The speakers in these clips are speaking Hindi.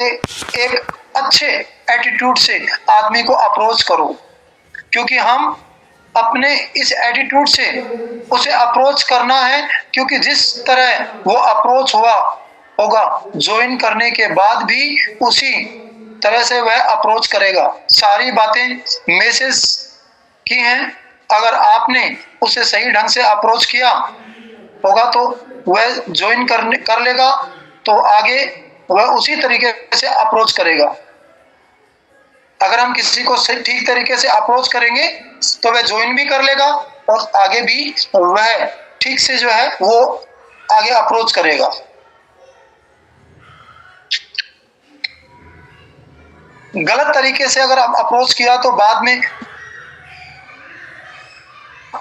एक अच्छे एटीट्यूड से आदमी को अप्रोच करो, क्योंकि हम अपने इस एटीट्यूड से उसे अप्रोच करना है, क्योंकि जिस तरह वो अप्रोच हुआ होगा ज्वाइन करने के बाद भी उसी तरह से वह अप्रोच करेगा। सारी बातें मैसेज की हैं, अगर आपने उसे सही ढंग से अप्रोच किया होगा तो वह ज्वाइन कर लेगा, तो आगे वह उसी तरीके से अप्रोच करेगा। अगर हम किसी को ठीक तरीके से अप्रोच करेंगे तो वह ज्वाइन भी कर लेगा और आगे भी वह ठीक से जो है वो आगे अप्रोच करेगा। गलत तरीके से अगर आप अप्रोच किया तो बाद में,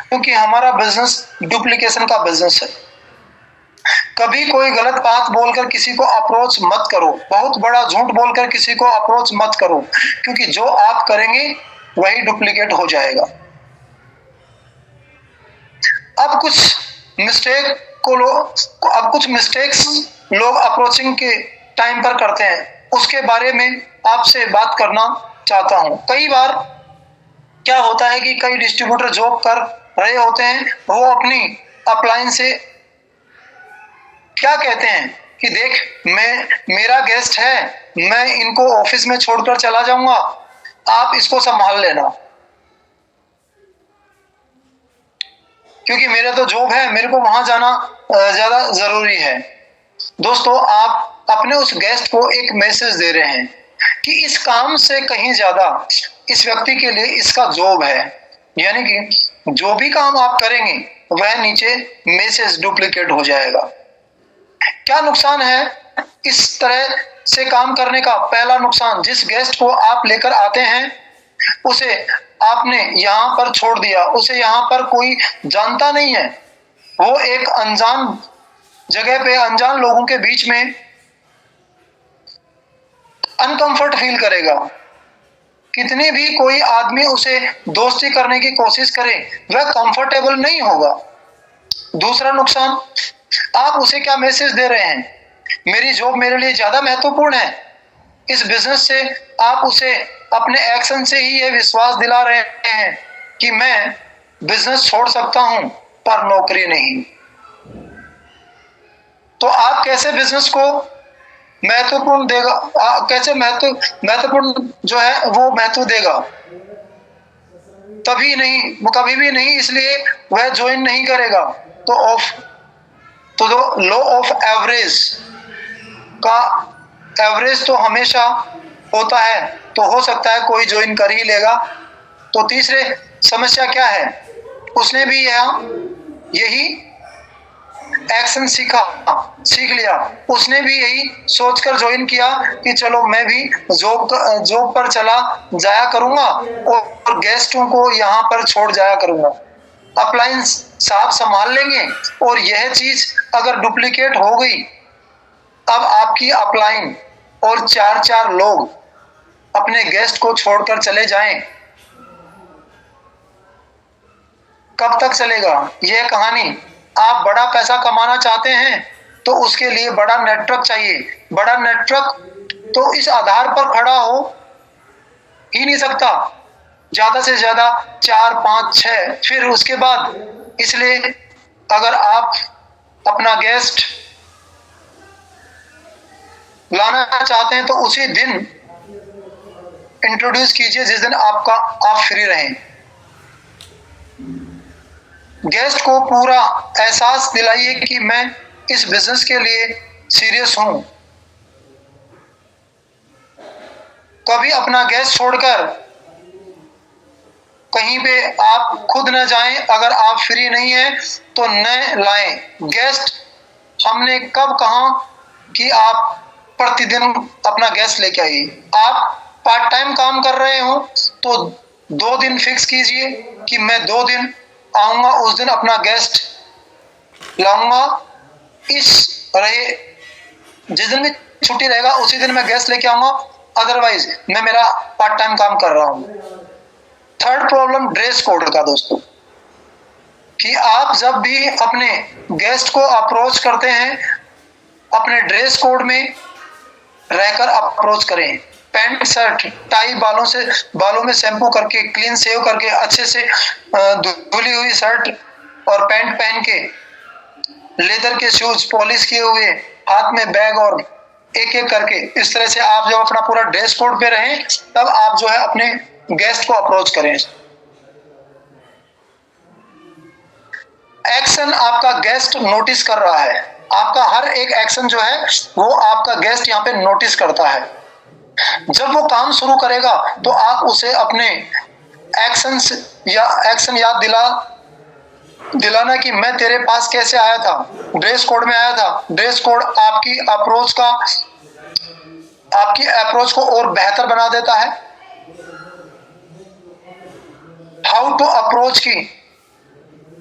क्योंकि हमारा बिजनेस डुप्लीकेशन का बिजनेस है, कभी कोई गलत बात बोलकर किसी को अप्रोच मत करो, बहुत बड़ा झूठ बोलकर किसी को अप्रोच मत करो, क्योंकि जो आप करेंगे वही डुप्लीकेट हो जाएगा। अब कुछ मिस्टेक्स लोग अप्रोचिंग के टाइम पर करते हैं, उसके बारे में आपसे बात करना चाहता हूं। कई बार क्या होता है कि कई डिस्ट्रीब्यूटर जॉब कर रहे होते हैं, वो अपनी अपलाइन से क्या कहते हैं कि देख मेरा गेस्ट है, मैं इनको ऑफिस में छोड़कर चला जाऊंगा, आप इसको संभाल लेना, क्योंकि मेरा तो जॉब है, मेरे को वहां जाना ज्यादा जरूरी है। दोस्तों, आप अपने उस गेस्ट को एक मैसेज दे रहे हैं कि इस काम से कहीं ज्यादा इस व्यक्ति के लिए इसका जॉब है, यानी कि जो भी काम आप करेंगे वह नीचे मैसेज डुप्लीकेट हो जाएगा। क्या नुकसान है इस तरह से काम करने का? पहला नुकसान, जिस गेस्ट को आप लेकर आते हैं उसे आपने यहां पर छोड़ दिया, उसे यहां पर कोई जानता नहीं है, वो एक अनजान जगह पे अनजान लोगों के बीच में अनकंफर्ट फील करेगा। कितनी भी कोई आदमी उसे दोस्ती करने की कोशिश करे, वह कंफर्टेबल नहीं होगा। दूसरा नुकसान, आप उसे क्या मैसेज दे रहे हैं? मेरी जॉब मेरे लिए ज्यादा महत्वपूर्ण है। इस बिजनेस से आप उसे अपने एक्शन से ही यह विश्वास दिला रहे हैं कि मैं बिजनेस छोड़ सकता हूं पर नौकरी नहीं। तो आप कैसे बिजनेस को महत्वपूर्ण देगा, कैसे महत्वपूर्ण जो है वो महत्व देगा? तभी नहीं, वो कभी भी नहीं, इसलिए वह ज्वाइन नहीं करेगा। तो लॉ ऑफ एवरेज का एवरेज तो हमेशा होता है, तो हो सकता है कोई ज्वाइन कर ही लेगा। तो तीसरे समस्या क्या है, उसने भी यही एक्शन सीख लिया, उसने भी यही सोचकर ज्वाइन किया कि चलो मैं भी जॉब पर चला जाया करूंगा और गेस्टों को यहाँ पर छोड़ जाया करूंगा, अप्लायंस साहब संभाल लेंगे। और यह चीज अगर डुप्लीकेट हो गई, अब आपकी अपलाइन और चार लोग अपने गेस्ट को छोड़कर चले जाएं, कब तक चलेगा यह कहानी? आप बड़ा पैसा कमाना चाहते हैं तो उसके लिए बड़ा नेटवर्क चाहिए। बड़ा नेटवर्क तो इस आधार पर खड़ा हो ही नहीं सकता, ज्यादा से ज्यादा 4, 5, 6, फिर उसके बाद। इसलिए अगर आप अपना गेस्ट लाना चाहते हैं तो उसी दिन इंट्रोड्यूस कीजिए जिस दिन आप फ्री रहें। गेस्ट को पूरा एहसास दिलाइए कि मैं इस बिजनेस के लिए सीरियस हूं। कभी अपना गेस्ट छोड़कर कहीं पे आप खुद न जाएं। अगर आप फ्री नहीं हैं तो न लाएं गेस्ट। हमने कब कहा कि आप प्रतिदिन अपना गेस्ट लेके आइए? आप पार्ट टाइम काम कर रहे हो तो 2 दिन फिक्स कीजिए कि मैं 2 दिन आऊंगा, उस दिन अपना गेस्ट लाऊंगा। जिस दिन भी छुट्टी रहेगा उसी दिन मैं गेस्ट लेके आऊंगा, अदरवाइज मैं मेरा पार्ट टाइम काम कर रहा हूं। थर्ड प्रॉब्लम, ड्रेस कोड का दोस्तों, कि आप जब भी अपने गेस्ट को अप्रोच करते हैं अपने ड्रेस कोड में रहकर अप्रोच करें। पैंट शर्ट टाई, बालों में शैम्पू करके, क्लीन शेव करके, अच्छे से धुली हुई शर्ट और पैंट पहन के, लेदर के शूज पॉलिश किए हुए, हाथ में बैग, और एक एक करके इस तरह से आप जब अपना पूरा ड्रेस कोड पे रहें, तब आप जो है अपने गेस्ट को अप्रोच करें। एक्शन आपका गेस्ट नोटिस कर रहा है, आपका हर एक एक्शन जो है वो आपका गेस्ट यहाँ पे नोटिस करता है। जब वो काम शुरू करेगा तो आप उसे अपने एक्शन याद दिलाना कि मैं तेरे पास कैसे आया था, ड्रेस कोड में आया था। ड्रेस कोड आपकी अप्रोच को और बेहतर बना देता है। हाउ टू अप्रोच की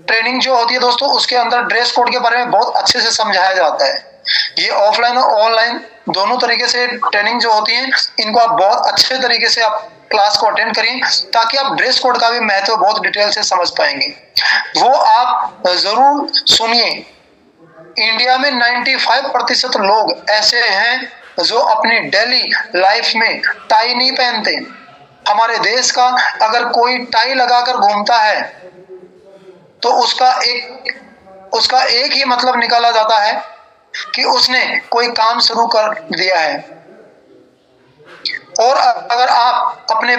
ट्रेनिंग जो होती है दोस्तों, उसके अंदर ड्रेस कोड के बारे में बहुत अच्छे से समझाया जाता है। ये ऑफलाइन और ऑनलाइन दोनों तरीके से ट्रेनिंग जो होती है, इनको आप बहुत अच्छे तरीके से आप क्लास को अटेंड करिए, ताकि आप ड्रेस कोड का भी महत्व बहुत डिटेल से समझ पाएंगे। वो आप जरूर सुनिए। इंडिया में 95% लोग ऐसे हैं जो अपनी डेली लाइफ में टाई नहीं पहनते। हमारे देश का अगर कोई टाई लगाकर घूमता है तो उसका एक ही मतलब निकाला जाता है कि उसने कोई काम शुरू कर दिया है। और अगर आप अपने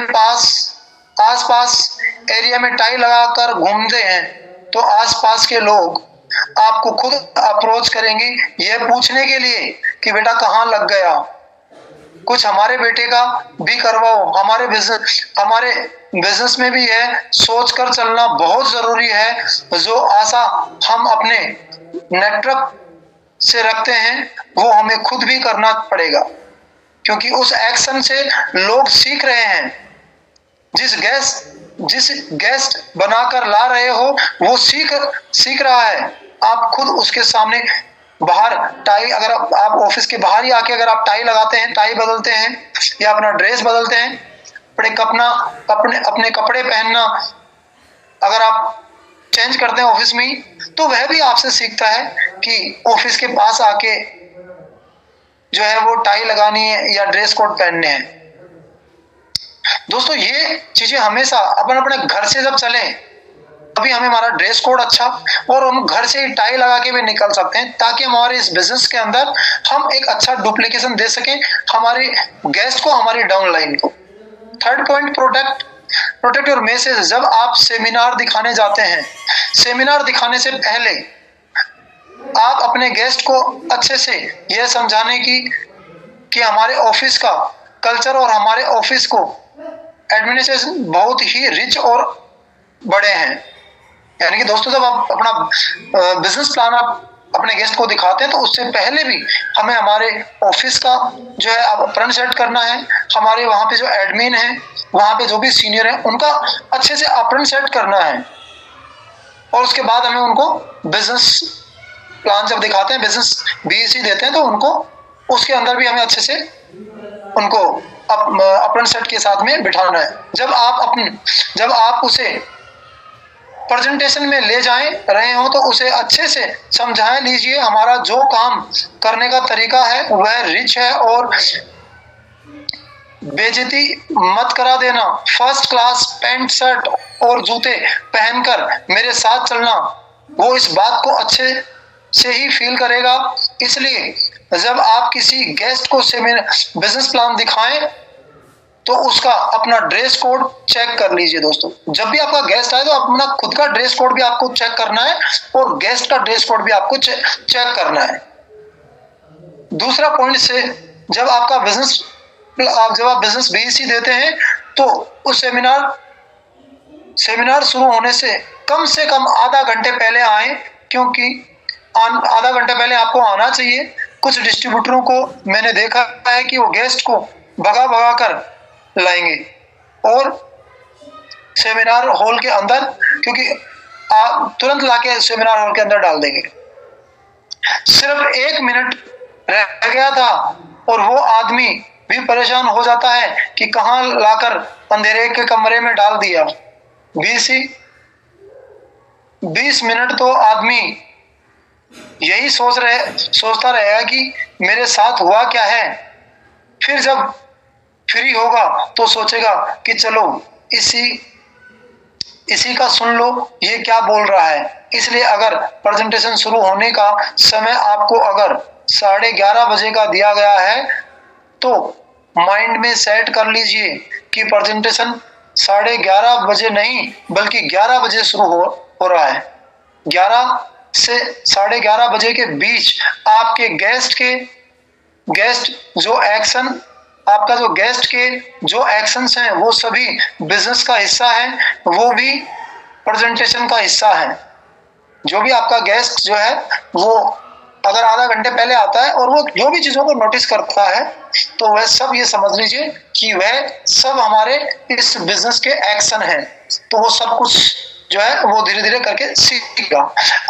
आसपास एरिया में टाई लगाकर घूमते हैं तो आसपास के लोग आपको खुद अप्रोच करेंगे यह पूछने के लिए कि बेटा कहाँ लग गया, कुछ हमारे बेटे का भी करवाओ। हमारे बिजनेस में भी यह सोच कर चलना बहुत जरूरी है, जो आशा हम अपने नेटवर्क से रखते हैं वो हमें खुद भी करना पड़ेगा, क्योंकि उस एक्शन से लोग सीख रहे हैं। जिस गेस्ट बनाकर ला रहे हो वो सीख रहा है। आप खुद उसके सामने बाहर टाई, अगर आप ऑफिस के बाहर ही आके अगर आप टाई लगाते हैं, टाई बदलते हैं या अपना ड्रेस बदलते हैं, अपने कपड़े पहनना अगर आप चेंज करते हैं ऑफिस में ही, तो वह भी आपसे सीखता है कि ऑफिस के पास आके जो है वो टाई लगानी है या ड्रेस कोड पहनने हैं। दोस्तों ये चीजें हमेशा अपने घर से जब चले तभी हमें हमारा ड्रेस कोड अच्छा, और हम घर से ही टाई लगा के भी निकल सकते हैं, ताकि हमारे इस बिजनेस के अंदर हम एक अच्छा डुप्लीकेशन दे सकें हमारे गेस्ट को, हमारी डाउनलाइन को। Third point, protect your message. जब आप सेमिनार दिखाने जाते हैं, सेमिनार दिखाने से पहले आप अपने गेस्ट को अच्छे से यह समझाने कि हमारे ऑफिस का कल्चर और हमारे ऑफिस को एडमिनिस्ट्रेशन बहुत ही रिच और बड़े हैं। यानी कि दोस्तों जब आप अपना बिजनेस प्लान आप अपने गेस्ट को दिखाते हैं तो उससे पहले भी हमें हमारे ऑफिस का जो है अपरन सेट करना है, हमारे वहाँ पे जो एडमिन है, वहाँ पे जो भी सीनियर है, उनका अच्छे से अपरन सेट करना है। और उसके बाद हमें उनको बिजनेस प्लान जब दिखाते हैं, बिजनेस बीसी देते हैं, तो उनको उसके अंदर भी हमें अच्छे से उनको अपरन सेट के साथ में बिठाना है। जब आप उसे प्रेजेंटेशन में ले रहे हो तो उसे अच्छे से समझाएं लीजिए। हमारा जो काम करने का तरीका है वह रिच है, और बेइज्जती मत करा देना। फर्स्ट क्लास पैंट शर्ट और जूते पहनकर मेरे साथ चलना, वो इस बात को अच्छे से ही फील करेगा। इसलिए जब आप किसी गेस्ट को बिजनेस प्लान दिखाएं तो उसका अपना ड्रेस कोड चेक कर लीजिए। दोस्तों जब भी आपका गेस्ट आए तो अपना खुद का ड्रेस कोड भी आपको चेक करना है और गेस्ट का ड्रेस कोड भी आपको चेक करना है। दूसरा पॉइंट से, जब आप बिजनेस बीसी देते हैं तो उस सेमिनार शुरू होने से कम आधा घंटे पहले आए, क्योंकि आधा घंटा पहले आपको आना चाहिए। कुछ डिस्ट्रीब्यूटरों को मैंने देखा है कि वो गेस्ट को भगा कर लाएंगे और सेमिनार हॉल के अंदर, क्योंकि तुरंत लाके सेमिनार हॉल के अंदर डाल देंगे। सिर्फ 1 मिनट रह गया था और वो आदमी भी परेशान हो जाता है कि कहाँ लाकर अंधेरे के कमरे में डाल दिया। 20 मिनट तो आदमी यही सोचता रहेगा कि मेरे साथ हुआ क्या है, फिर जब फ्री होगा तो सोचेगा कि चलो इसी का सुन लो, ये क्या बोल रहा है। इसलिए अगर प्रेजेंटेशन शुरू होने का समय आपको अगर 11:30 बजे का दिया गया है तो माइंड में सेट कर लीजिए कि प्रेजेंटेशन 11:30 बजे नहीं बल्कि 11 बजे शुरू हो रहा है। 11 से 11:30 बजे के बीच आपके गेस्ट जो एक्शन आपका जो गेस्ट के जो एक्शंस हैं वो सभी बिजनेस का हिस्सा है, वो भी प्रेजेंटेशन का हिस्सा है। जो भी आपका गेस्ट जो है वो अगर आधा घंटे पहले आता है और वो जो भी चीजों को नोटिस करता है तो वह सब ये समझ लीजिए कि वह सब हमारे इस बिजनेस के एक्शन हैं। तो वो सब कुछ जो है वो धीरे धीरे करके सीखेगा।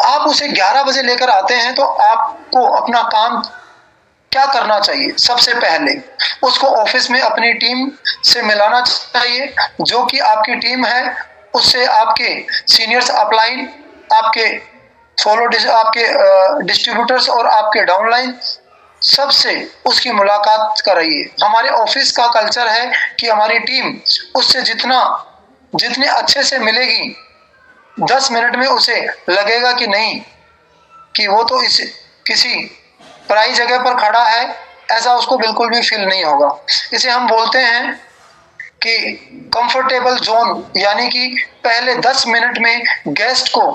आप उसे 11 बजे लेकर आते हैं तो आपको अपना काम क्या करना चाहिए? सबसे पहले उसको ऑफिस में अपनी टीम से मिलाना चाहिए, जो कि आपकी टीम है। उससे आपके सीनियर्स अपलाइन, आपके आपके डिस्ट्रीब्यूटर्स और आपके डाउनलाइन सबसे उसकी मुलाकात कराइए। हमारे ऑफिस का कल्चर है कि हमारी टीम उससे जितने अच्छे से मिलेगी 10 मिनट में उसे लगेगा कि नहीं कि वो तो इस किसी पराई जगह पर खड़ा है, ऐसा उसको बिल्कुल भी फील नहीं होगा। इसे हम बोलते हैं कि कंफर्टेबल जोन, यानी कि पहले 10 मिनट में गेस्ट को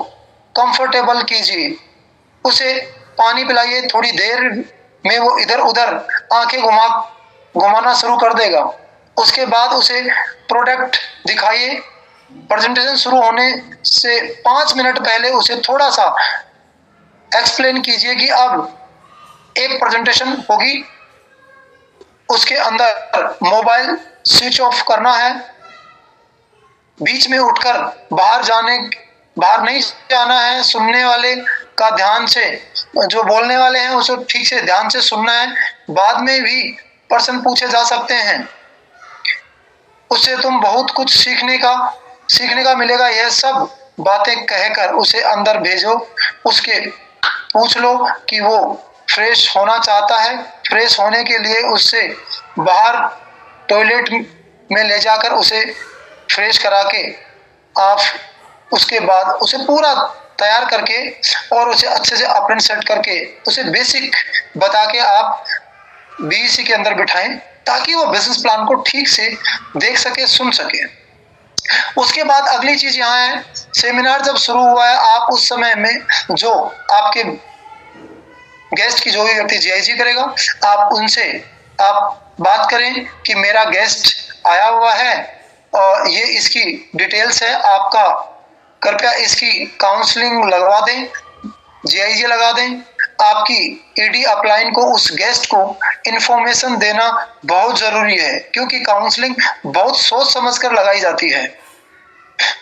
कंफर्टेबल कीजिए। उसे पानी पिलाइए, थोड़ी देर में वो इधर उधर आंखें घुमाना शुरू कर देगा। उसके बाद उसे प्रोडक्ट दिखाइए। प्रेजेंटेशन शुरू होने से 5 मिनट पहले उसे थोड़ा सा एक्सप्लेन कीजिए कि अब एक प्रेजेंटेशन होगी, उसके अंदर मोबाइल स्विच ऑफ करना है, बीच में उठकर बाहर नहीं जाना है, सुनने वाले का ध्यान से, जो बोलने वाले हैं उसे ठीक से ध्यान से सुनना है। बाद में भी प्रश्न पूछे जा सकते हैं, उससे तुम बहुत कुछ सीखने का मिलेगा। यह सब बातें कहकर उसे अंदर भेजो। उसके पूछ लो कि वो फ्रेश होना चाहता है। फ्रेश होने के लिए उससे बाहर टॉयलेट में ले जाकर उसे फ्रेश करा के आप उसके बाद उसे पूरा तैयार करके और उसे अच्छे से अपने सेट करके उसे बेसिक बता के आप बीईसी के अंदर बिठाएं, ताकि वो बिजनेस प्लान को ठीक से देख सके, सुन सके। उसके बाद अगली चीज यहाँ है, सेमिनार जब शुरू हुआ है आप उस समय में जो आपके गेस्ट की जो भी व्यक्ति जीआईजी करेगा, आप उनसे आप बात करें कि मेरा गेस्ट आया हुआ है और ये इसकी डिटेल्स है, आपका कृपया इसकी काउंसलिंग लगवा दें, जीआईजी लगा दें। आपकी ईडी अपलाइन को उस गेस्ट को इंफॉर्मेशन देना बहुत जरूरी है, क्योंकि काउंसलिंग बहुत सोच समझ कर लगाई जाती है।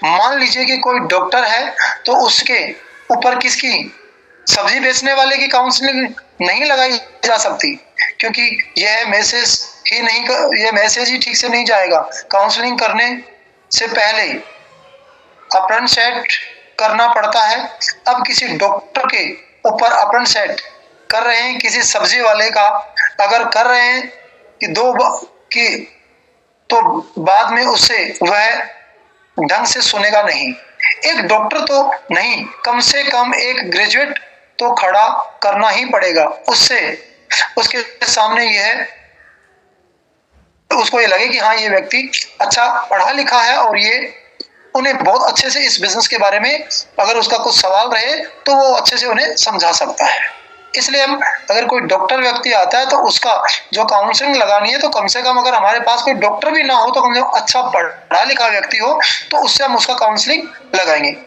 मान लीजिए कि कोई डॉक्टर है तो उसके ऊपर किसकी सब्जी बेचने वाले की काउंसलिंग नहीं लगाई जा सकती, क्योंकि यह मैसेज ही ठीक से नहीं जाएगा। काउंसलिंग करने से पहले अपन सेट करना पड़ता है। अब किसी डॉक्टर के ऊपर अपन सेट कर रहे हैं, किसी सब्जी वाले का अगर कर रहे हैं तो बाद में उससे वह ढंग से सुनेगा नहीं। एक डॉक्टर तो नहीं, कम से कम एक ग्रेजुएट तो खड़ा करना ही पड़ेगा। उसके सामने उसको ये लगे कि हाँ ये व्यक्ति अच्छा पढ़ा लिखा है और ये उन्हें बहुत अच्छे से इस बिजनेस के बारे में अगर उसका कुछ सवाल रहे तो वो अच्छे से उन्हें समझा सकता है। इसलिए हम अगर कोई डॉक्टर व्यक्ति आता है तो उसका जो काउंसलिंग लगानी है तो कम से कम, अगर हमारे पास कोई डॉक्टर भी ना हो तो कम से कम अच्छा पढ़ा लिखा व्यक्ति हो तो उससे हम उसका काउंसलिंग लगाएंगे।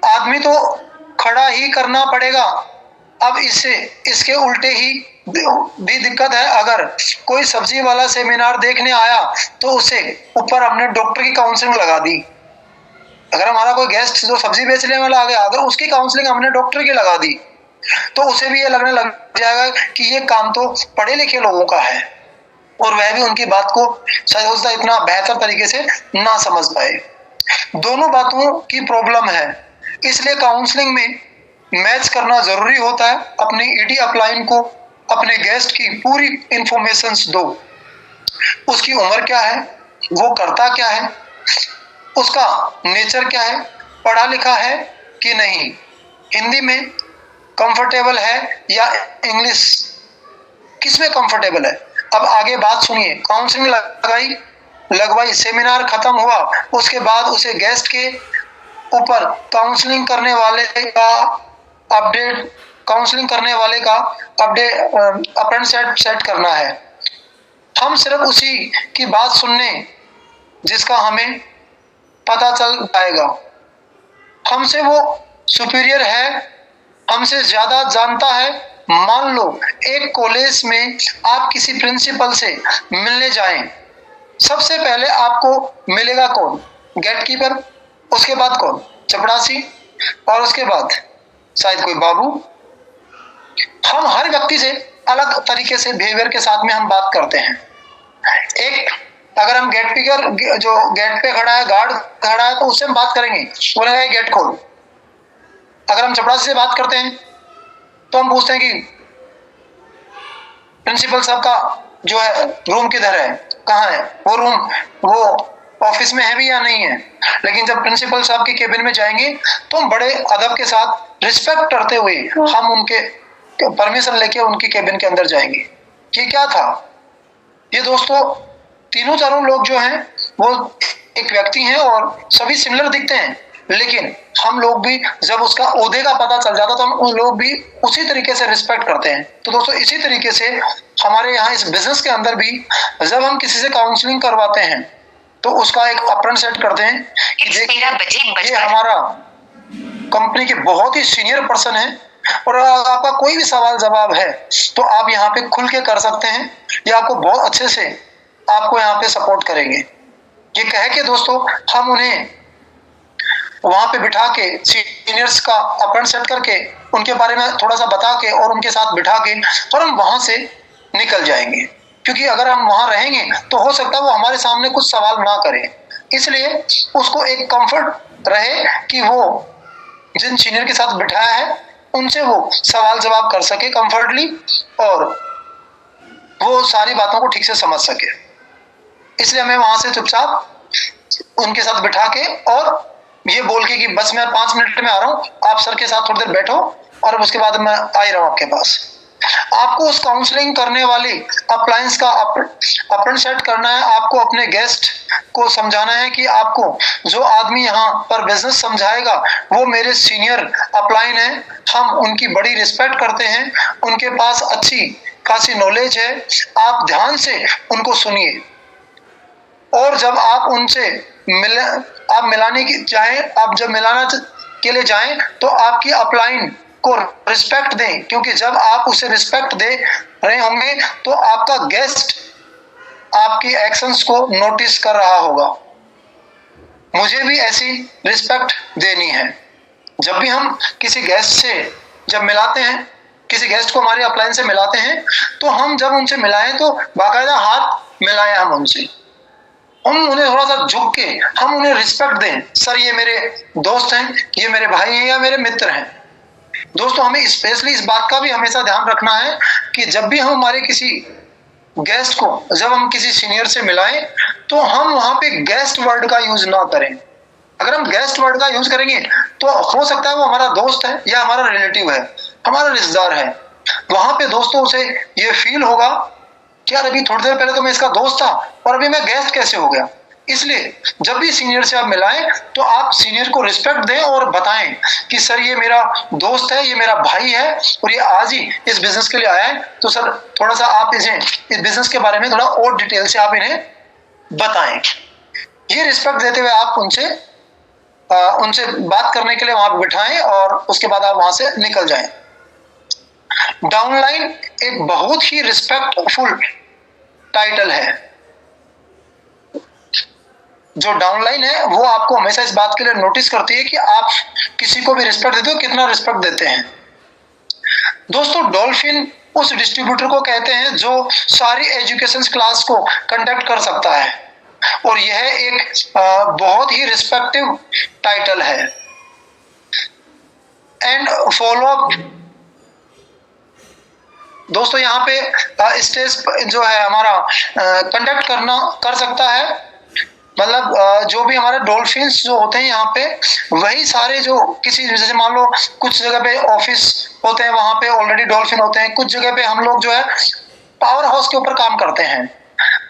आदमी तो खड़ा ही करना पड़ेगा। अब इसके उल्टे ही भी दिक्कत है। अगर कोई सब्जी वाला सेमिनार देखने आया तो उसे ऊपर हमने डॉक्टर की काउंसलिंग लगा दी। अगर हमारा कोई गेस्ट जो सब्जी बेचने वाला आ गया, अगर उसकी काउंसलिंग हमने डॉक्टर की लगा दी तो उसे भी ये लगने लग जाएगा कि ये काम तो पढ़े लिखे लोगों का है और वह भी उनकी बात को शायद इतना बेहतर तरीके से ना समझ पाए। दोनों बातों की प्रॉब्लम है, इसलिए काउंसलिंग में मैच करना जरूरी होता है। अपनी ईडी अपलाइन को अपने गेस्ट की पूरी इंफॉर्मेशंस दो। उसकी उम्र क्या है, वो करता क्या है, उसका नेचर क्या है, पढ़ा लिखा है कि नहीं, हिंदी में कंफर्टेबल है या इंग्लिश, किस में कंफर्टेबल है। अब आगे बात सुनिए। काउंसलिंग लगवाई, सेमिनार खत्म हुआ, उसके बाद उसे गेस्ट के ऊपर काउंसलिंग करने वाले का अपडेट अपॉइंटमेंट सेट करना है। हम सिर्फ उसी की बात सुनने जिसका हमें पता चल जाएगा हमसे वो सुपीरियर है, हमसे ज्यादा जानता है। मान लो एक कॉलेज में आप किसी प्रिंसिपल से मिलने जाएं, सबसे पहले आपको मिलेगा कौन, गेटकीपर, उसके बाद कौन, चपरासी, और उसके बाद शायद कोई बाबू। हम हर व्यक्ति से अलग तरीके से बिहेवियर के साथ में हम बात करते हैं। एक अगर हम गेटकीपर जो गेट पे खड़ा है, गार्ड खड़ा है, तो उससे हम बात करेंगे, बोलेगा गेट खोल। अगर हम चपरासी से बात करते हैं तो हम पूछते हैं कि प्रिंसिपल साहब का जो है रूम किधर है, कहाँ है वो रूम, वो ऑफिस में है भी या नहीं है। लेकिन जब प्रिंसिपल साहब के केबिन में जाएंगे तो हम बड़े अदब के साथ रिस्पेक्ट करते हुए हम उनके परमिशन लेके उनके केबिन के अंदर जाएंगे। ये क्या था, ये दोस्तों तीनों चारों लोग जो हैं वो एक व्यक्ति हैं और सभी सिमिलर दिखते हैं, लेकिन हम लोग भी जब उसका ओहदे का पता चल जाता तो हम उन लोग भी उसी तरीके से रिस्पेक्ट करते हैं। तो दोस्तों इसी तरीके से हमारे यहाँ इस बिजनेस के अंदर भी जब हम किसी से काउंसलिंग करवाते हैं तो उसका एक अपॉइंटमेंट सेट करते हैं कि देखिए ये हमारा कंपनी के बहुत ही सीनियर पर्सन है और आपका कोई भी सवाल जवाब है तो आप यहाँ पे खुल के कर सकते हैं, ये आपको बहुत अच्छे से आपको यहाँ पे सपोर्ट करेंगे। ये कह के दोस्तों हम उन्हें वहां पे बिठा के सीनियर्स का अपॉइंट सेट करके उनके बारे में थोड़ा सा बता के और उनके साथ बिठा के और हम वहां से निकल जाएंगे, क्योंकि अगर हम वहां रहेंगे तो हो सकता है वो हमारे सामने कुछ सवाल ना करे। इसलिए उसको एक कंफर्ट रहे कि वो जिन सीनियर के साथ बिठाया है उनसे वो सवाल जवाब कर सके कंफर्टली और वो सारी बातों को ठीक से समझ सके। इसलिए हमें वहां से चुपचाप उनके साथ बिठा के और ये बोल के कि बस मैं 5 मिनट में आ रहा हूँ, आप सर के साथ थोड़ी देर बैठो और उसके बाद मैं आ ही रहा हूँ आपके पास। आपको उस काउंसलिंग करने वाली अप्लायंस का अपॉइंटमेंट सेट करना है। आपको अपने गेस्ट को समझाना है कि आपको जो आदमी यहाँ पर बिजनेस समझाएगा वो मेरे सीनियर अपलाइन है, हम उनकी बड़ी रिस्पेक्ट करते हैं, उनके पास अच्छी खासी नॉलेज है, आप ध्यान से उनको सुनिए। और जब आप उनसे मिलाने की चाहें, आप जब मिलाना के लिए जाएं तो आपकी अपलाइन को रिस्पेक्ट दें, क्योंकि जब आप उसे रिस्पेक्ट दे रहे होंगे तो आपका गेस्ट आपकी एक्शंस को नोटिस कर रहा होगा। मुझे भी ऐसी रिस्पेक्ट देनी है। जब भी हम किसी गेस्ट से जब मिलाते हैं, किसी गेस्ट को हमारी अपलाइन से मिलाते हैं तो हम जब उनसे मिलाएं तो बाकायदा हाथ मिलाएं, हम उनसे हम उन्हें थोड़ा सा झुक के हम उन्हें रिस्पेक्ट दें। सर ये मेरे दोस्त हैं, ये मेरे भाई हैं या मेरे मित्र हैं। दोस्तों हमें स्पेशली इस बात का भी हमेशा ध्यान रखना है कि जब भी हम हमारे किसी गेस्ट को जब हम किसी सीनियर से मिलाएं तो हम वहां पे गेस्ट वर्ड का यूज ना करें। अगर हम गेस्ट वर्ड का यूज करेंगे तो हो सकता है वो हमारा दोस्त है या हमारा रिलेटिव है, हमारा रिश्तेदार है। वहां पे दोस्तों उसे ये फील होगा कि यार अभी थोड़ी देर पहले तो मैं इसका दोस्त था और अभी मैं गेस्ट कैसे हो गया। इसलिए जब भी सीनियर से आप मिलाएं तो आप सीनियर को रिस्पेक्ट दें और बताएं कि सर ये मेरा दोस्त है, ये मेरा भाई है और ये आज ही इस बिजनेस के लिए आया है, तो सर थोड़ा सा आप इस बिजनेस के बारे में थोड़ा और डिटेल से आप इन्हें बताएं। ये रिस्पेक्ट देते हुए आप उनसे बात करने के लिए वहां पर बिठाएं और उसके बाद आप वहां से निकल जाएं। डाउनलाइन एक बहुत ही रिस्पेक्टफुल टाइटल है। जो डाउनलाइन है वो आपको हमेशा इस बात के लिए नोटिस करती है कि आप किसी को भी रिस्पेक्ट देते हो, कितना रिस्पेक्ट देते हैं। दोस्तों डॉल्फिन उस डिस्ट्रीब्यूटर को कहते हैं जो सारी एजुकेशन क्लास को कंडक्ट कर सकता है और यह एक बहुत ही रिस्पेक्टिव टाइटल है। एंड फॉलो अप दोस्तों यहाँ पे स्टेज जो है हमारा कंडक्ट कर सकता है, मतलब जो भी हमारे डॉल्फिन्स जो होते हैं यहाँ पे, वही सारे जो किसी जैसे मान लो कुछ जगह पे ऑफिस होते हैं, वहां पे ऑलरेडी डॉल्फिन होते हैं, कुछ जगह पे हम लोग जो है पावर हाउस के ऊपर काम करते हैं,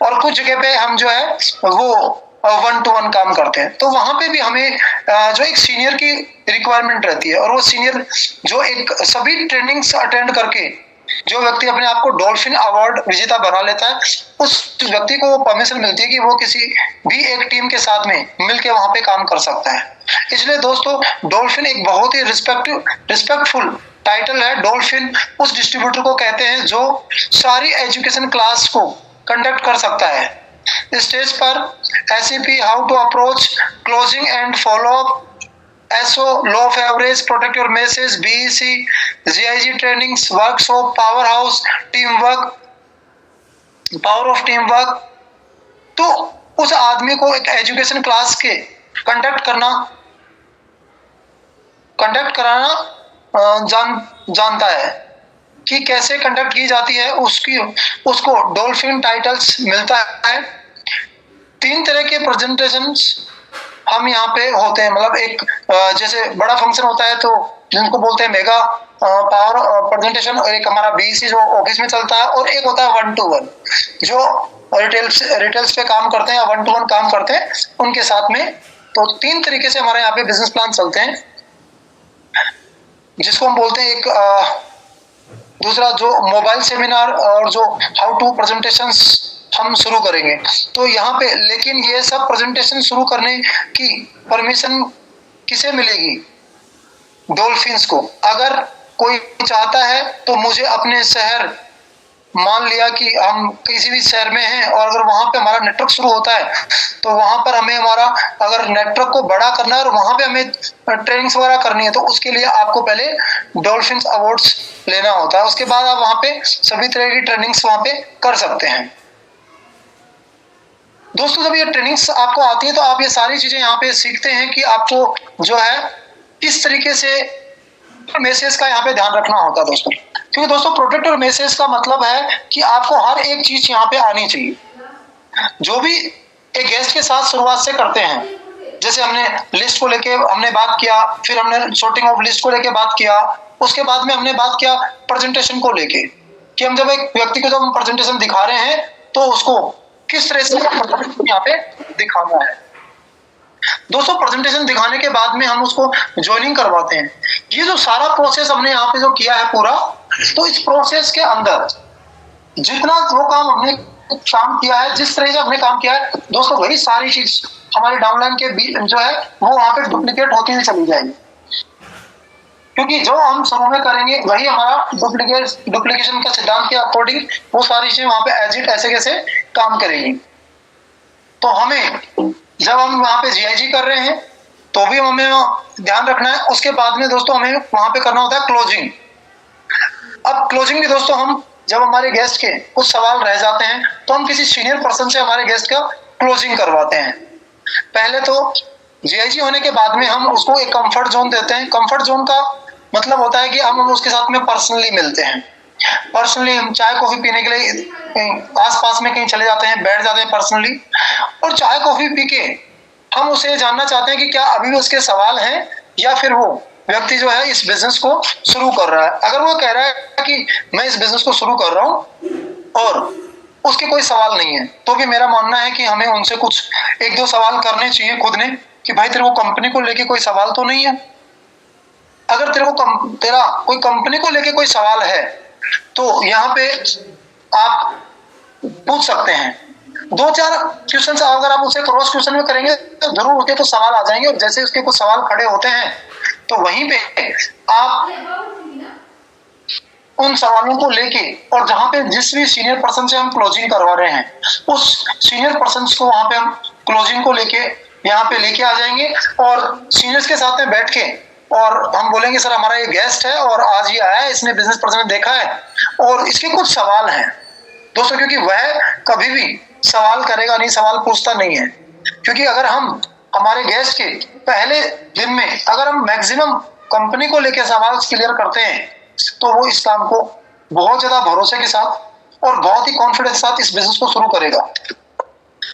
और कुछ जगह पे हम जो है वो 1-to-1 काम करते हैं। तो वहां पे भी हमें जो एक सीनियर की रिक्वायरमेंट रहती है, और वो सीनियर जो एक सभी ट्रेनिंग्स अटेंड करके जो व्यक्ति अपने आप को डॉल्फिन अवार्ड विजेता बना लेता है, उस व्यक्ति को वो परमिशन मिलती है कि वो किसी भी एक टीम के साथ में मिलके वहां पे काम कर सकता है। इसलिए दोस्तों डॉल्फिन एक बहुत ही रिस्पेक्टफुल टाइटल है। डॉल्फिन उस डिस्ट्रीब्यूटर को कहते हैं जो सारी एजुकेशन क्लास को कंडक्ट कर सकता है। स्टेज पर SEP, how to approach, closing and follow up, SO, law of average, protect your message, BEC, GIG trainings, workshop, powerhouse, teamwork, power of teamwork। तो उस आदमी को एक एजुकेशन क्लास के कंडक्ट कराना जानता है कि कैसे कंडक्ट की जाती है, उसको डॉल्फिन टाइटल्स मिलता है। 3 तरह के प्रेजेंटेशंस हम यहाँ पे होते हैं, मतलब एक जैसे बड़ा फंक्शन होता है तो जिनको बोलते हैं मेगा पावर प्रेजेंटेशन, और एक हमारा BEC जो ऑफिस में चलता है, और एक होता है 1-to-1 जो रिटेल्स पे काम करते हैं या 1-to-1 काम करते हैं उनके साथ में। तो 3 तरीके से हमारे यहाँ पे बिजनेस प्लान चलते हैं, जिसको हम बोलते हैं एक दूसरा जो मोबाइल सेमिनार और जो हाउ टू प्रेजेंटेशंस हम शुरू करेंगे। तो यहाँ पे लेकिन ये सब प्रेजेंटेशन शुरू करने की परमिशन किसे मिलेगी? डॉल्फिन्स को। अगर कोई चाहता है तो मुझे अपने शहर, मान लिया कि हम किसी भी शहर में हैं और अगर वहां पे हमारा नेटवर्क शुरू होता है तो वहां पर हमें हमारा अगर नेटवर्क को बड़ा करना है और वहां पे हमें ट्रेनिंग्स वगैरह करनी है, तो उसके लिए आपको पहले डॉल्फिन्स अवार्ड्स लेना होता है। उसके बाद आप वहां पे सभी तरह की ट्रेनिंग्स वहां पे कर सकते हैं। दोस्तों जब ये ट्रेनिंग्स आपको आती है तो आप ये सारी चीजें यहाँ पे सीखते हैं कि आपको जो है किस तरीके से मैसेज का यहाँ पे ध्यान रखना होता है दोस्तों। क्योंकि दोस्तों प्रोडक्ट और मैसेज का मतलब है कि आपको हर एक चीज यहाँ पे आनी चाहिए। जो भी एक गेस्ट के साथ शुरुआत से करते हैं, जैसे हमने लिस्ट को लेके हमने बात किया, फिर हमने शॉर्टिंग ऑफ लिस्ट को लेके बात किया, उसके बाद में हमने बात किया प्रेजेंटेशन को लेके कि हम जब एक व्यक्ति को जब हम प्रेजेंटेशन दिखा रहे हैं तो उसको किस तरह से यहाँ पे दिखाना है। दोस्तों प्रेजेंटेशन दिखाने के बाद में हम उसको ज्वाइनिंग करवाते हैं। ये जो सारा प्रोसेस हमने यहाँ पे जो किया है पूरा, तो इस प्रोसेस के अंदर जितना वो काम हमने काम किया है, जिस तरह से हमने काम किया है दोस्तों, वही सारी चीज हमारे डाउनलाइन के जो है वो वहां पे डुप्लीकेट होती हुई चली जाएगी। क्योंकि जो हम शुरू में करेंगे वही हमारा डुप्लीकेशन का सिद्धांत के अकॉर्डिंग वो सारी चीजें वहां पे एज इट ऐसे कैसे काम करेंगी। तो हमें जब हम वहां पे GIG कर रहे हैं तो भी हमें ध्यान रखना है। उसके बाद में दोस्तों हमें वहां पे करना होता है क्लोजिंग। अब क्लोजिंग भी दोस्तों हम जब हमारे गेस्ट के कुछ सवाल रह जाते हैं तो हम किसी सीनियर पर्सन से हमारे गेस्ट का क्लोजिंग करवाते हैं। पहले तो GIG होने के बाद में हम उसको एक कंफर्ट जोन देते हैं। कंफर्ट जोन का मतलब होता है कि हम उसके साथ में पर्सनली मिलते हैं। पर्सनली हम चाय कॉफी पीने के लिए आसपास में कहीं चले जाते हैं, बैठ जाते हैं पर्सनली, और चाय कॉफी पी के हम उसे जानना चाहते हैं कि क्या अभी भी उसके सवाल हैं या फिर वो व्यक्ति जो है इस बिजनेस को शुरू कर रहा है। अगर वो कह रहा है कि मैं इस बिजनेस को शुरू कर रहा हूँ और उसके कोई सवाल नहीं है, तो भी मेरा मानना है कि हमें उनसे कुछ 1-2 सवाल करने चाहिए खुद ने कि भाई तेरे को कंपनी को लेके कोई सवाल तो नहीं है। अगर तेरा कोई कंपनी को लेके कोई सवाल है तो यहाँ पे आप पूछ सकते हैं। 2-4 क्वेश्चन अगर आप उसे क्रॉस क्वेश्चन में करेंगे तो जरूर उसके कुछ सवाल आ जाएंगे, और जैसे उसके कुछ सवाल खड़े होते हैं तो वहीं पे आप उन सवालों को लेके, और जहां पे जिस भी सीनियर पर्सन से हम क्लोजिंग करवा रहे हैं उस सीनियर पर्सन को वहां पे हम क्लोजिंग को लेके यहाँ पे लेके आ जाएंगे, और सीनियर्स के साथ में बैठ के और हम बोलेंगे सर हमारा ये गेस्ट है और आज ये आया है, इसने बिजनेस पर्सन देखा है और इसके कुछ सवाल हैं दोस्तों। क्योंकि वह कभी भी सवाल करेगा नहीं, सवाल पूछता नहीं है। क्योंकि अगर हम हमारे गेस्ट के पहले दिन में अगर हम मैक्सिमम कंपनी को लेकर सवाल क्लियर करते हैं तो वो इस काम को बहुत ज्यादा भरोसे के साथ और बहुत ही कॉन्फिडेंस के साथ इस बिजनेस को शुरू करेगा।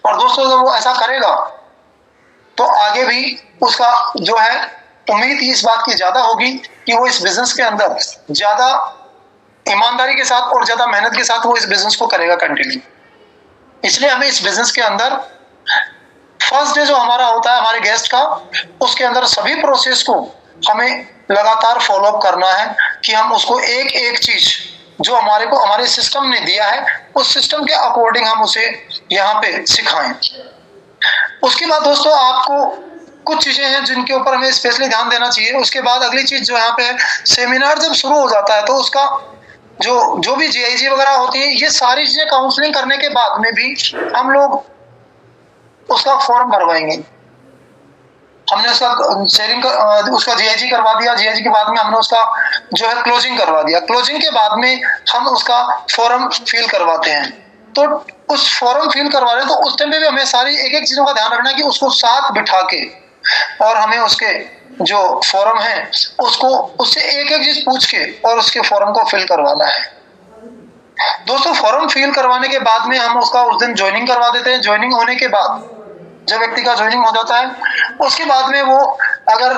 और दोस्तों जब वो ऐसा करेगा तो आगे भी उसका जो है उम्मीद इस बात की ज्यादा होगी कि वो इस बिजनेस के अंदर ज्यादा ईमानदारी के साथ और ज्यादा मेहनत के साथ वो इस बिजनेस को करेगा कंटिन्यू। इसलिए हमें इस बिजनेस के अंदर फर्स्ट डे जो हमारा होता है हमारे गेस्ट का, उसके अंदर सभी प्रोसेस को हमें लगातार फॉलो अप करना है कि हम उसको एक एक चीज जो हमारे को हमारे सिस्टम ने दिया है उस सिस्टम के अकॉर्डिंग हम उसे यहाँ पे सिखाएं। उसके बाद दोस्तों आपको कुछ चीजें हैं जिनके ऊपर हमें स्पेशली ध्यान देना चाहिए। उसके बाद अगली चीज जो यहाँ पे सेमिनार जब शुरू हो जाता है तो उसका जो जो भी जीआईजी वगैरह होती है ये सारी चीजें काउंसलिंग करने के बाद में भी हम लोग उसका फॉर्म भरवाएंगे। हमने उसका शेयरिंग का उसका जीआईजी करवा दिया, जीआईजी के बाद में हमने उसका जो है क्लोजिंग करवा दिया, क्लोजिंग के बाद में हम उसका फॉर्म फिल करवाते हैं। तो उस फॉर्म फिल करवा रहे हैं तो उस टाइम पे भी हमें सारी एक एक चीजों का ध्यान रखना है कि उसको साथ बिठा के और हमें उसके जो फॉर्म है उसको उससे एक एक चीज पूछ के और उसके फॉर्म को फिल करवाना है। दोस्तों फॉर्म फिल करवाने के बाद में हम उसका उस दिन ज्वाइनिंग करवा देते हैं। ज्वाइनिंग होने के बाद जब व्यक्ति का ज्वाइनिंग हो जाता है उसके बाद में वो अगर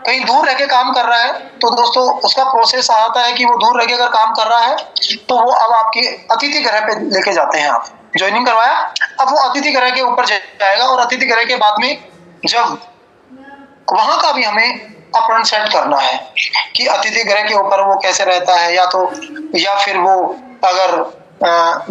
कहीं दूर रह के काम कर रहा है तो दोस्तों उसका प्रोसेस आता है कि वो दूर रह के अगर काम कर रहा है तो वो अब आपके अतिथि गृह पे लेके जाते हैं। आप ज्वाइनिंग करवाया, अब वो अतिथि गृह के ऊपर जाएगा और अतिथि गृह के बाद में जब वहां का भी हमें अपना सेट करना है कि अतिथि गृह के ऊपर वो कैसे रहता है, या फिर वो अगर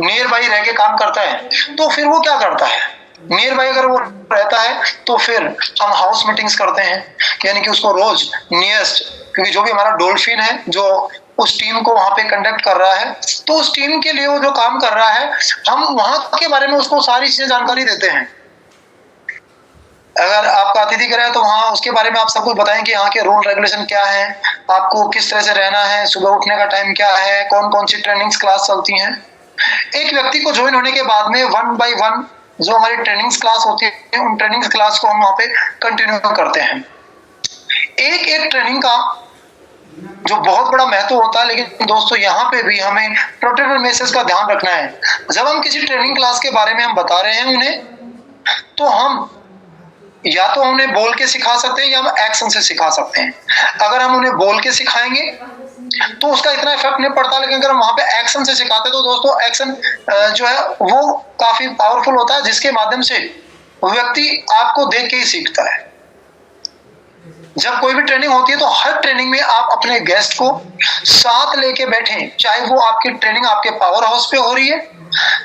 नियर बाई रह के काम करता है तो फिर वो क्या करता है। नियर बाई अगर वो रहता है तो फिर हम हाउस मीटिंग्स करते हैं, यानी कि उसको रोज नियरेस्ट, क्योंकि जो भी हमारा डॉल्फिन है जो उस टीम को वहां पे कंडक्ट कर रहा है तो उस टीम के लिए वो जो काम कर रहा है हम वहां के बारे में उसको सारी चीजें जानकारी देते हैं। अगर आपका अतिथि गृह है तो वहाँ उसके बारे में आप सब कुछ बताएं कि यहाँ के रूल रेगुलेशन क्या है, आपको किस तरह से रहना है, सुबह उठने का टाइम क्या है, कौन कौन सी ट्रेनिंग्स क्लास चलती हैं। एक व्यक्ति को ज्वाइन होने के बाद में 1 by 1 जो हमारी ट्रेनिंग्स क्लास होती है उन ट्रेनिंग्स क्लास को हम वहाँ पे कंटिन्यू करते हैं। एक एक ट्रेनिंग का जो बहुत बड़ा महत्व होता है, लेकिन दोस्तों यहाँ पे भी हमें प्रोटेक्टिव मैसेज का ध्यान रखना है। जब हम किसी ट्रेनिंग क्लास के बारे में हम बता रहे हैं उन्हें तो हम या तो उन्हें बोल के सिखा सकते हैं या हम एक्शन से सिखा सकते हैं। अगर हम उन्हें बोल के सिखाएंगे तो उसका इतना इफेक्ट नहीं पड़ता, लेकिन अगर हम वहां पे एक्शन से सिखाते हैं तो दोस्तों एक्शन जो है वो काफी पावरफुल होता है, जिसके माध्यम से व्यक्ति आपको देख के ही सीखता है। जब कोई भी ट्रेनिंग होती है तो हर ट्रेनिंग में आप अपने गेस्ट को साथ लेके बैठें, चाहे वो आपकी ट्रेनिंग आपके पावर हाउस पे हो रही है,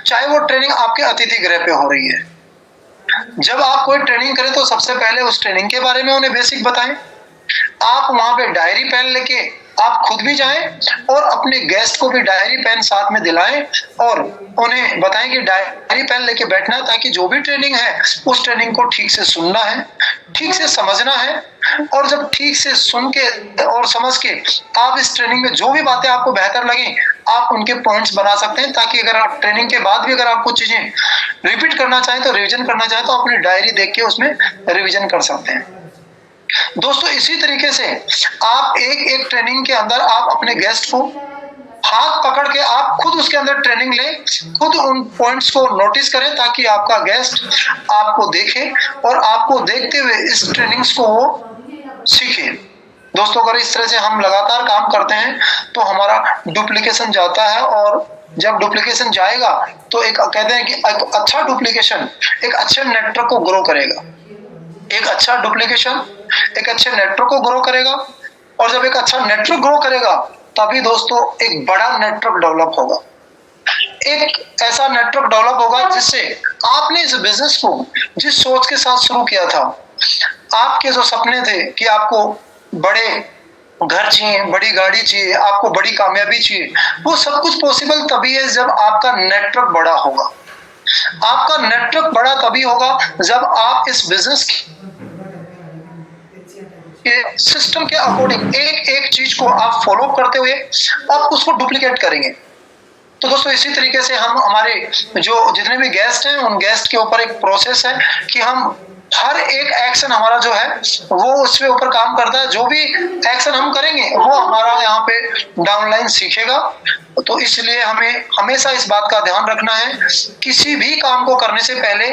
चाहे वो ट्रेनिंग आपके अतिथि गृह पे हो रही है। जब आप कोई ट्रेनिंग करें तो सबसे पहले उस ट्रेनिंग के बारे में उन्हें बेसिक बताएं। आप वहां पे डायरी पेन लेके आप खुद भी जाएं और अपने गेस्ट को भी डायरी पेन साथ में दिलाएं और उन्हें बताएं कि डायरी पेन लेके बैठना है, ताकि जो भी ट्रेनिंग है उस ट्रेनिंग को ठीक से सुनना है, ठीक से समझना है। और जब ठीक से सुन के और समझ के आप इस ट्रेनिंग में जो भी बातें आपको बेहतर लगे आप उनके पॉइंट्स बना सकते हैं, ताकि अगर आप ट्रेनिंग के बाद भी अगर आप कुछ चीजें रिपीट करना चाहें तो रिवीजन करना चाहें तो अपनी डायरी देख के उसमें रिवीजन कर सकते हैं। दोस्तों इसी तरीके से आप एक एक ट्रेनिंग के अंदर आप अपने गेस्ट को हाथ पकड़ के आप खुद उसके अंदर ट्रेनिंग लें, खुद उन पॉइंट्स को नोटिस करें, ताकि आपका गेस्ट आपको देखे और आपको देखते हुए इस ट्रेनिंग्स को वो सीखे। दोस्तों अगर इस तरह से हम लगातार काम करते हैं तो हमारा डुप्लीकेशन जाता है, और जब डुप्लीकेशन जाएगा तो एक कहते हैं कि एक अच्छा डुप्लीकेशन एक अच्छे नेटवर्क को ग्रो करेगा। एक अच्छा डुप्लीकेशन एक अच्छे नेटवर्क को ग्रो करेगा, और जब एक अच्छा नेटवर्क ग्रो करेगा तभी दोस्तों एक बड़ा नेटवर्क डेवलप होगा। एक ऐसा नेटवर्क डेवलप होगा जिससे आपने इस बिजनेस को जिस सोच के साथ शुरू किया था, आपके जो सपने थे कि आपको बड़े घर चाहिए, बड़ी गाड़ी चाहिए, आपको बड़ी कामयाबी चाहिए, वो सब कुछ पॉसिबल तभी है जब आपका नेटवर्क बड़ा होगा। आपका नेटवर्क बड़ा तभी होगा जब आप इस बिजनेस के सिस्टम के अकॉर्डिंग एक एक चीज को आप फॉलो करते हुए आप उसको डुप्लीकेट करेंगे। तो दोस्तों इसी तरीके से हम हमारे जो जितने भी गेस्ट हैं उन गेस्ट के ऊपर एक प्रोसेस है कि हम हर एक एक्शन हमारा जो है वो उसके ऊपर काम करता है। जो भी एक्शन हम करेंगे वो हमारा यहाँ पे डाउनलाइन सीखेगा, तो इसलिए हमें हमेशा इस बात का ध्यान रखना है, किसी भी काम को करने से पहले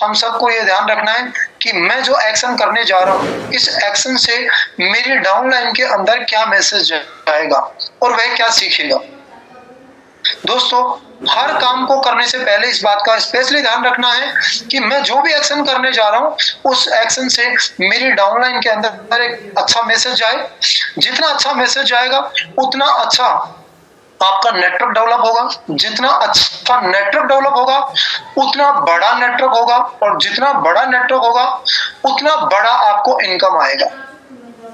हम सबको ये ध्यान रखना है कि मैं जो एक्शन करने जा रहा हूँ, इस एक्शन से मेरी डाउनलाइन के अंदर क्या मैसेज जाएगा और वह क्या सीखेगा। दोस्तों, हर काम को करने से पहले इस बात का स्पेशली ध्यान रखना है कि मैं जो भी एक्शन करने जा रहा हूँ, उस एक्शन से मेरी डाउनलाइन के अंदर एक अच्छा मैसेज जाए। जितना अच्छा मैसेज जाएगा उतना अच्छा आपका नेटवर्क डेवलप होगा, जितना अच्छा नेटवर्क डेवलप होगा उतना बड़ा नेटवर्क होगा, और जितना बड़ा नेटवर्क होगा उतना बड़ा आपको इनकम आएगा।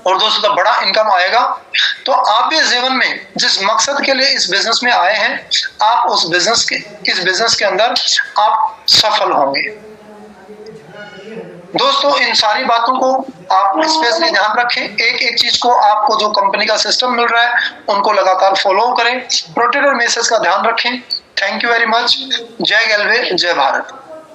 और दोस्तों, जब बड़ा इनकम आएगा तो आप भी जीवन में जिस मकसद के लिए इस बिजनेस में आए हैं, आप इस बिजनेस के अंदर आप सफल होंगे। दोस्तों, इन सारी बातों को आप स्पेशली ध्यान रखें। एक एक चीज को, आपको जो कंपनी का सिस्टम मिल रहा है उनको लगातार फॉलो करें, प्रोटेक्ट और मैसेज का ध्यान रखें। Thank you very much. जय गैलवे, जय भारत।